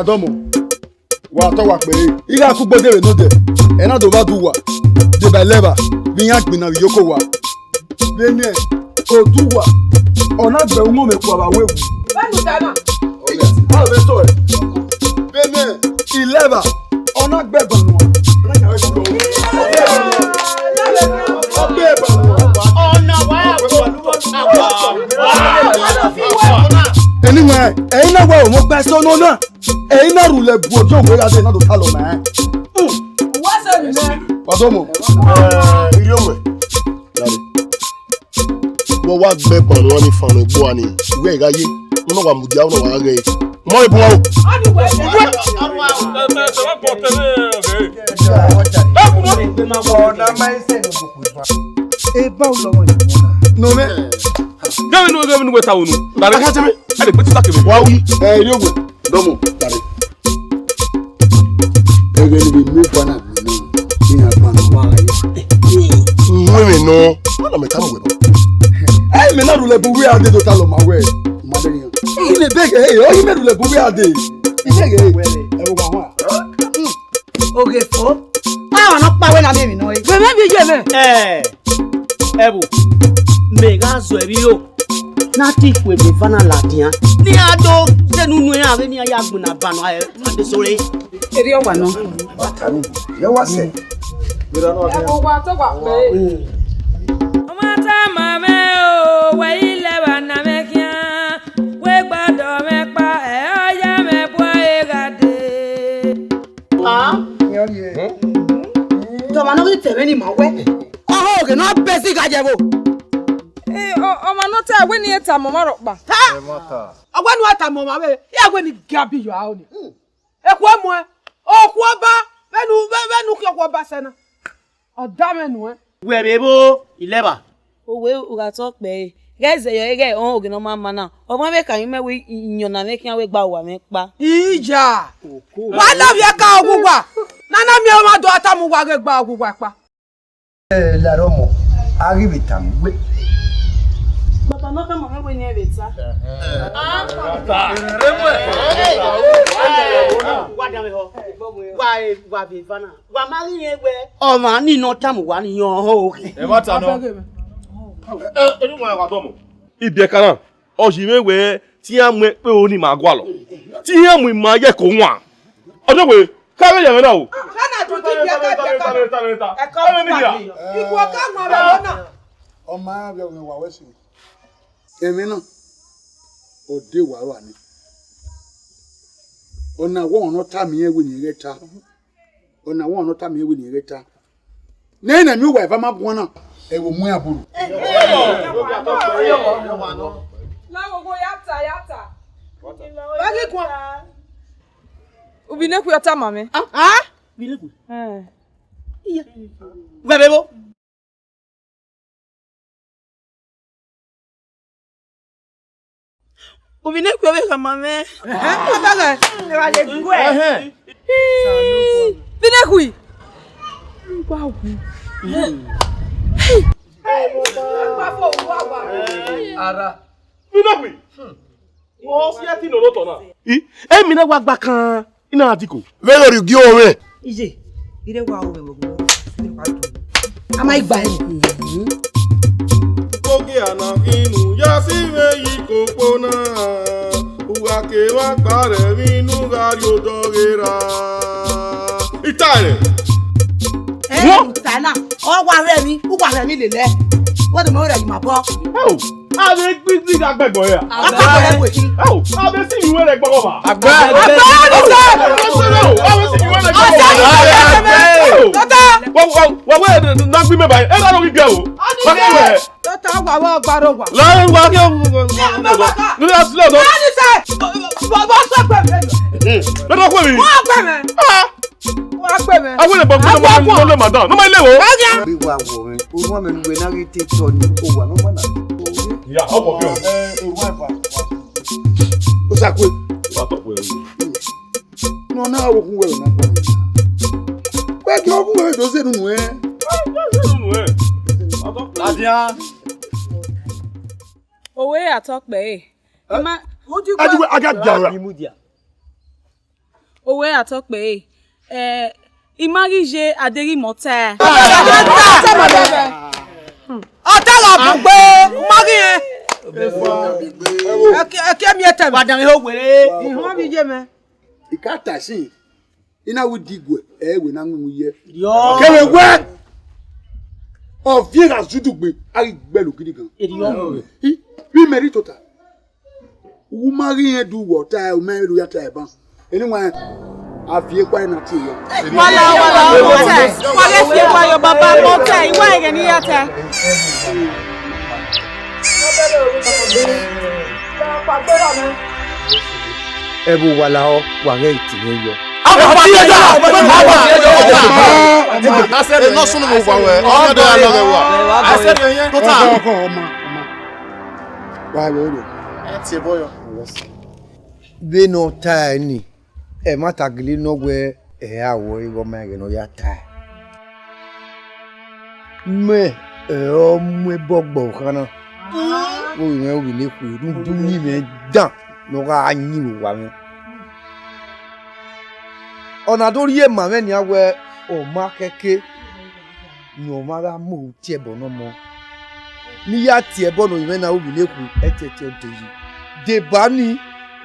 Speaker 11: Domo. Wa to wa pe. Ira ku gbode we no de. E na do ba du wa. De ba leba. Bi yan gbin na yoko wa. Bene. O du wa. Ona gbe umo me ku aba wewu.
Speaker 9: Benu dana.
Speaker 11: Oh yes. How be so? Bene. 11. Ona gbe banu. Na ka we go. Ona wa anyway, ẹ̀yin náà wá mo gba so no na. Ẹ̀yin náà rule bu ojo we ade na do ta lo ma.
Speaker 9: Wa se mi me.
Speaker 11: Padomo.
Speaker 6: Iriomwe. Lare. Wo wa gbe pon won ni fanu gbo ani. Iwe iraye. Mo wa mudia o wa re. Mo ibun wa o.
Speaker 9: Ani we.
Speaker 11: No me.
Speaker 7: Gami weta unu. Dare ka teme. Ade pe ti ta kebe.
Speaker 6: Wa wi.
Speaker 11: Iriomwe.
Speaker 6: Domo.
Speaker 11: Dare. Ege ni bi mi fana bi ni. Ni apa wa aye.
Speaker 6: Mwe no. Ona me ta mo we.
Speaker 11: Me na rule bu we ade do ta lo ma we. Ma de yan. Ile bege o me rule bu we ade. Bege e wo wa wa.
Speaker 9: Oge fo. Ah, no pa we na me mi no e. Me bi je me.
Speaker 10: Ebu. Me ga zo ebi yo. Na ti ku e fana ladian. Ni ado se nunu e ave ni aya gbuna banu aye. Ma de sore.
Speaker 9: Eri o wa no.
Speaker 11: Bataru. Ye wa se. Bira no ade.
Speaker 9: O wa to wa pe.
Speaker 2: Omata mame o we ile ba na me kian. We gbado me pa e oya me bo e gade.
Speaker 10: Ah?
Speaker 11: Yori e.
Speaker 10: To ma no
Speaker 9: tẹ̀wé ni màá wẹ́. Ọ̀hún òkè náà bẹ́ sí ìgàjẹ̀bò.
Speaker 2: Ọmọ náà tẹ́ àgbẹ̀ ni ẹ̀ta mọ̀ mọ́rọ̀ pa.
Speaker 9: Ọgbẹ́ ni wọ́n ta mọ̀ máa bẹ̀rẹ̀. Yí àgbẹ̀ ni gàbí yọ̀ àwọn ni. Èkó ẹ̀mú ẹ, òkú ọba, bẹ́ẹ̀nu kí ọkọ̀ ọba sẹ́nà. Ọ̀dá mẹ́nu ẹ.
Speaker 10: Wẹ̀rẹ̀ bó ìlẹ́bà.
Speaker 5: Òwe ùgàtọ̀ pẹ̀ gẹ́zẹ̀ yọ ẹgẹ́ ọ̀hún ògì náà máa ma náà. Ọmọ mẹ́ka yín mẹ́wé ìyànnà mẹ́kí wọ́n gba òwà mẹ́pa.
Speaker 2: Ìjà. Wàá lọ́ọ̀bì ẹ̀ka ògùngbà. Nánà mi ọmọ àdó àtàmú wa gba ògùngbà pa.
Speaker 8: Lárọ́ mọ̀, àríbìtà ń gbé.
Speaker 5: Bàbá náà kàn mọ̀ mẹ́wé ní ẹ̀rẹ̀ ta.
Speaker 10: Ọmọ nínú táàmù wà ní yan ọ̀hún òkè.
Speaker 7: Ẹ má ta náà. Ẹni wọn ẹ̀ka tọ́ mọ̀. Ibi ẹ̀ka náà, ọ̀sìn ìwé tí a mú pé o ní màá gbọ́ àlọ́. Tí a mú ìmọ̀ ayé kò wọ́n. Ọjọ́ pé káwé yẹn náà o.
Speaker 2: Sánà tó ti bí ẹ̀ka ẹ̀ka ọ̀gbà mi. Ikú ọ̀ká mọ̀ ọ̀rọ̀ lọ́nà.
Speaker 11: Ọmọ arábìnrin wà wẹ́sìn. Èmi náà, òde wà wà ní. Ọ̀nà àwọn ọ̀nà tá mi yẹn wé ní ìrẹ́ta. Ọ̀nà àwọn ọ̀nà tá mi yẹn wé ní ìrẹ́ta. Nẹ́ẹ̀nà mi wà ẹ̀fá má bọ́ náà. Ẹ̀wò mú àbúrò.
Speaker 2: Láwọ̀gbọ̀ yàtà. Báàgì kan. Ubi ne kuyata mami.
Speaker 10: Bileku. Wẹ̀rẹ̀ bó.
Speaker 5: Òbí ní kúrò wẹ́kọ̀ mọ́ mẹ́.
Speaker 2: Ọ̀bẹ̀rẹ̀ ẹ̀rọ lè gbọ́ ẹ̀. Bínẹ́kùi.
Speaker 7: Ara. Bínẹ́kùi. Wọ́n sí ẹtí lòló tọ̀ náà. Èmi náà wá gbà kan iná àdìkò.
Speaker 6: Velo rí gí orin.
Speaker 9: Ìjẹ́ ìdè wà ó mẹ́mọ̀ gbọ́. A máa gbà ẹ̀.
Speaker 7: Oge àná inú yá sí méjì kò pọ́nà. Uwake wá parẹ́ nínú gàrí odò rírà. Ìta rẹ̀.
Speaker 9: Tànà, ọwọ́ rẹ̀ mi, púpọ̀ rẹ̀ mi lè lẹ́. Wọ́n ti mọ̀ rẹ̀ yìí máa bọ́.
Speaker 7: Àbẹ̀ gbígbí àgbẹ̀gbọ̀ yà.
Speaker 9: Àgbẹ̀ rẹ̀ pè kí.
Speaker 7: Àbẹ̀ sì ìwé rẹ̀ gbọ́kọ̀ bá.
Speaker 9: Àgbẹ̀
Speaker 7: Àbẹ̀ sì ìwé rẹ̀ gbọ́kọ̀ bá. Wọ́n wẹ́ náà gbí mẹ́bàá yẹn, ẹ lọ́dọ̀ gbígbẹ́ o. Wọ́n kí wẹ̀.
Speaker 2: Tọ́tà wà wọ́n gbàrọ̀ wà.
Speaker 7: Lọ́wọ́ wá kí
Speaker 2: Ní ọ̀sílẹ̀ ọ̀dọ́. Báyọ̀ ní sẹ́, bọ́ sọ́gbẹ̀ mi.
Speaker 7: Lọ́dọ̀ pé mi.
Speaker 2: Wọ́n gbẹ̀ mẹ́. Wọ́n gbẹ̀ mẹ́.
Speaker 7: Àwọn ènìyàn gbọ́dọ̀ lọ́lọ́ màdán, ló máa ń léwo.
Speaker 8: Bí wà wọ̀ rẹ̀, o wọ́n mẹ́nu wẹ̀ náà rí tètò ní owó àwọn ọmọ náà.
Speaker 7: Ìyá ọkọ̀ bí o.
Speaker 11: Ó sàkó.
Speaker 7: Wà á tọ̀pọ̀ ẹ̀rù.
Speaker 11: Ní ọ̀nà àwọn òkú wẹ̀rẹ̀ náà. Pẹ́ kí ọkùn wẹ̀rẹ̀ tó sẹ́nu nù ẹ́.
Speaker 7: Ládìá.
Speaker 4: Òwe àtọ́pẹ̀ ẹ̀.
Speaker 11: Ajiwe agagara.
Speaker 4: Òwe àtọ́pẹ̀ ẹ̀. Ìmáríje adérímọ̀tẹ́.
Speaker 2: Ọ̀tẹ́lọ̀ àbùgbé mọ́rí yẹn. Ẹ̀kẹ́ mi ẹ̀tẹ̀ mi.
Speaker 10: Wàdàn ihò wèrè.
Speaker 2: Ìhàn mi jẹ́ mẹ́.
Speaker 11: Ìkátà sí iná wo dìgbò ẹ̀ẹ́wẹ̀ náà ń mú yẹ.
Speaker 10: Yọ́.
Speaker 11: Kẹ̀wé wẹ́. Ọ̀fíì rà zúdùgbé àrígbẹ́lù gidi gan.
Speaker 10: Èdìyọ́.
Speaker 11: Bí mẹ́rin tó ta. Wú mọ́rí yẹn du wọ̀ tá ẹ̀ mẹ́rin lu yàtọ̀ ẹ̀ bán. Ẹni wọn àfíè kwáyé náà ti yẹ.
Speaker 4: Wàlá mọ̀tẹ́. Wàlẹ́ fi ẹ̀kọ́ ayọ̀ bàbá mọ̀tẹ́. Ìwà ẹ̀gẹ̀ ní yàtẹ̀.
Speaker 8: Ẹ bó wà láwọ́ wà rẹ̀ ìtìlẹ̀ yọ. Bẹ́ẹ̀ni ọ̀tá ẹ̀ ni ẹ̀ má tàgìlì nọ́gbẹ́ ẹ̀ àwọ̀ ìwọ máa rẹ̀ náà yá ta ẹ̀. Mẹ́ ẹ̀ ọmọ ẹbọ gbọ̀ kan náà. Ó yẹn ò lè kú dúdú yìí mẹ́ dàn lọ́wọ́ á yín wà mí. Ọ̀nà tó rí èèmà mẹ́ni awẹ́ ọ̀ma kẹ́kẹ́ ni ọ̀ma rà mọ̀ ọ́ tiẹ̀ bọ̀ náà mọ́. Níyà tiẹ̀ bọ̀ náà ìmẹ́na ó lè kú ẹ̀ tẹ̀tẹ̀ ọ̀dẹ̀ yìí. Dèbà ni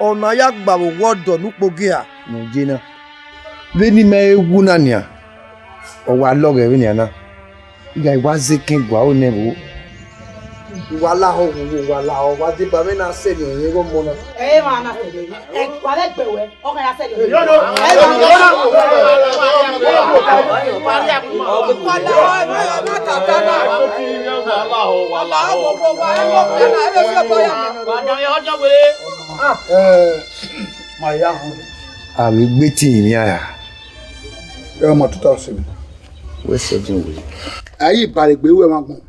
Speaker 8: ọ̀nà ayá gbàgbọ́ wọ́ọ̀dọ̀ nípògé à nìjẹ́ náà. Bẹ́ẹ̀ni mẹ́ ewu náà nìyà ọ̀wọ́ alọ́rẹ̀ rẹ̀ nìyà náà. Ìgbà ìwá zékin gbà ó nẹ̀ wò.
Speaker 3: wala ho wa di ba me na se ni go mo na
Speaker 2: ma na se de e wa le gbewe o kan ya se de
Speaker 3: yo no Maya ho
Speaker 8: Ami gbeti ni aya.
Speaker 3: e mo tuta se mi
Speaker 8: We se jin we.
Speaker 3: ayi bare gbe we ma gun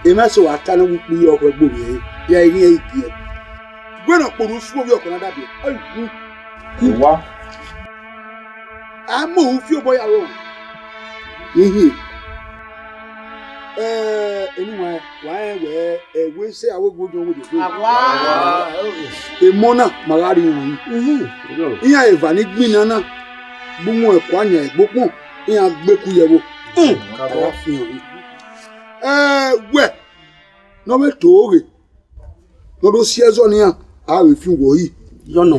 Speaker 3: e ma so ata na wu pi oko gbo mi ya yin e ki e gbe na poru su obi oko na dabi ayi
Speaker 8: Wa.
Speaker 3: amu fi obo ya ro ihi anyway we we say awo gbojo wo de e mona magari yin iya eva ni gbina na bumu e kwa nya egbopon iya gbeku yewo ala fi han we no me toore no do si ezo ni a we fi wo yi
Speaker 10: Yono.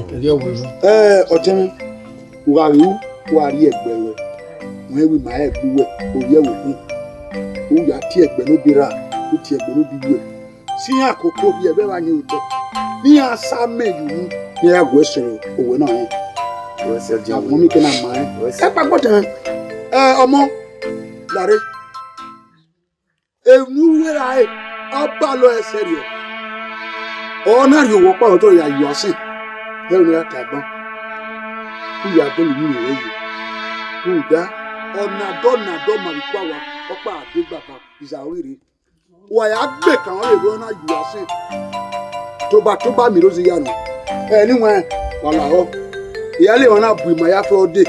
Speaker 3: otemi ugari wa ri egbe we wi ma egbu we o ye wo kun o ya ti egbe no bira o ti egbe no bi we si akoko bi ebe wa ni o te ni asa meju ni agwe soro owe na yin
Speaker 8: We se jin
Speaker 3: mo mi kena ma e pa gbo tan omo lare enu we ra e oba lo e serio o na ri owo pa o to ya yu asin e ni ata gbon ku ya do mi ni we yi da ona do ma bi kwa wa opa ade baba izawire wa ya gbe kan le ro na yu asin to ba mi rozi ya no anyway wala ho ìyálé wọn náà bu ìmọ̀ ya fẹ́ ọdẹ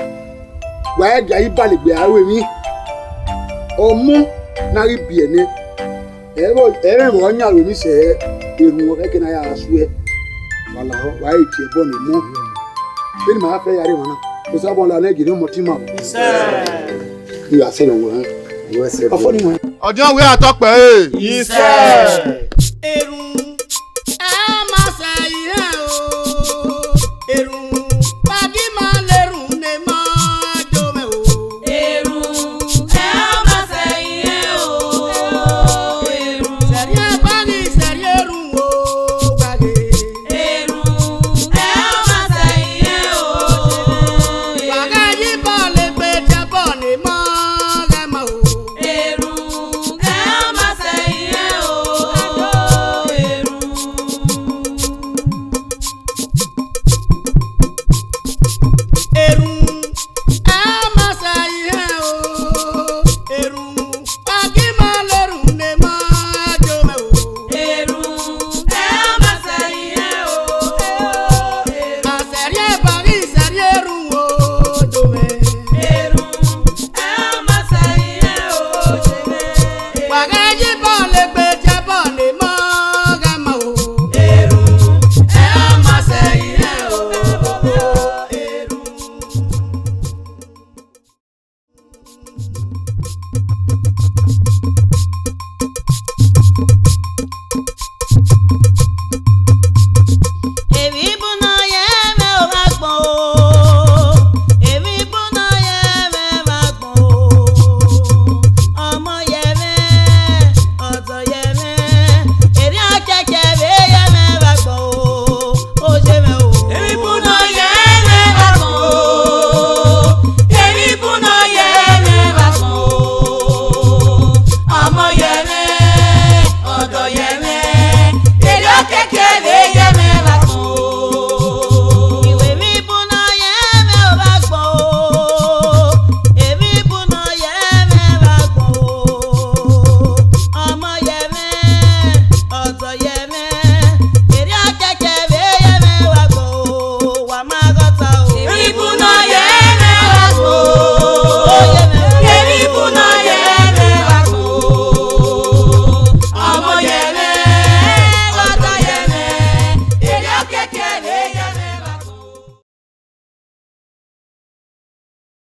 Speaker 3: wàá jà yí balẹ̀ gbé àárọ̀ mi ọmọ náà rí bí ẹni ẹ̀rẹ̀ rọ̀ ọ́nyà lómi sẹ̀ èrò wọn kẹ́kẹ́ náà yàrá sú ẹ wàlà ọ wàá ètì ẹ̀bọ ní mọ́ bí ni màá fẹ́ yàrá wọn náà kò sábà wọn lànà ìjìnlẹ̀ mọ́tí mà ní àṣẹ ìwọ̀n wọn
Speaker 8: We se
Speaker 3: ọfọ ni wọn.
Speaker 11: ọjọ́ ìwé àtọ́pẹ́ ẹ̀.
Speaker 5: Erun ma se ihe o. Erun pagi ma lerun ne ma do me o. Serie pagi serie erun o gbage. Gbage yi ba le pe je bo ni ma le ma o. Erun ma se ihe o. Erun pagi ma lerun ne ma do me o. Serie pagi serie erun o do me. Gbage yi ba le pe